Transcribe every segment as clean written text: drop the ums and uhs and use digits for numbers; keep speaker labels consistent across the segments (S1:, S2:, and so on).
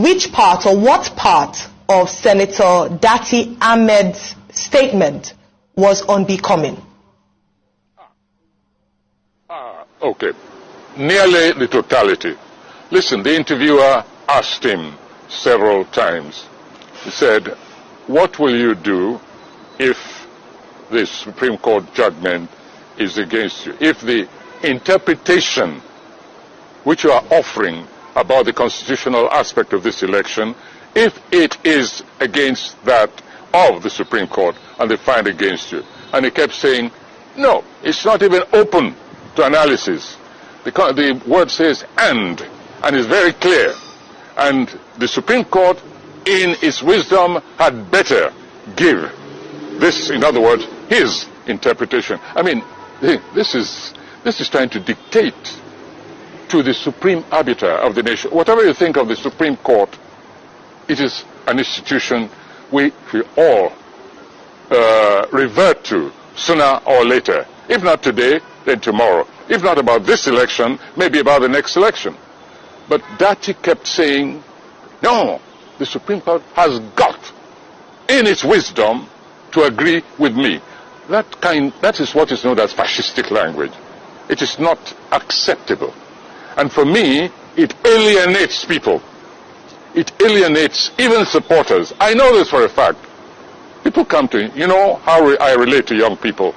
S1: which part or what part of Senator Datti Ahmed's statement was unbecoming?
S2: Okay. Nearly the totality. Listen, the interviewer asked him several times. He said, what will you do if the Supreme Court judgment is against you? If the interpretation which you are offering about the constitutional aspect of this election, if it is against that of the Supreme Court and they find against you. And he kept saying, no, it's not even open to analysis. The word says and it's very clear. And the Supreme Court, in its wisdom, had better give this, in other words, his interpretation. I mean, this is trying to dictate to the supreme arbiter of the nation. Whatever you think of the Supreme Court, it is an institution we all revert to sooner or later. If not today, then tomorrow. If not about this election, maybe about the next election. But Datti kept saying, no, the Supreme Court has got, in its wisdom, to agree with me. That is what is known as fascistic language. It is not acceptable. And for me, it alienates people. It alienates even supporters. I know this for a fact. People come to me, you know how I relate to young people.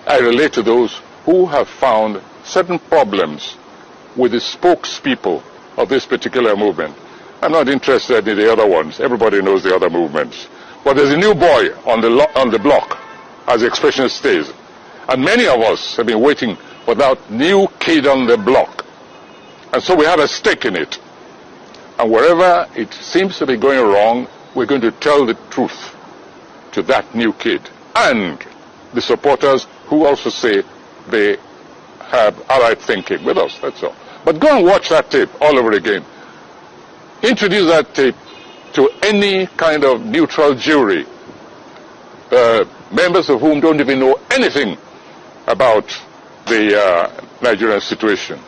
S2: I relate to those who have found certain problems with the spokespeople of this particular movement. I'm not interested in the other ones. Everybody knows the other movements. But there's a new boy on the block, as the expression stays. And many of us have been waiting for that new kid on the block. And so we have a stake in it. And wherever it seems to be going wrong, we're going to tell the truth to that new kid. And the supporters who also say they have allied thinking with us, that's all. But go and watch that tape all over again. Introduce that tape to any kind of neutral jury, members of whom don't even know anything about the Nigerian situation.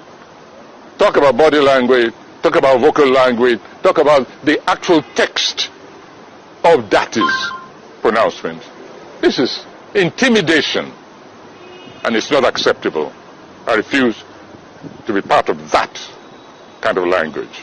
S2: Talk about body language, talk about vocal language, talk about the actual text of Datti's pronouncement. This is intimidation, and it's not acceptable. I refuse to be part of that kind of language.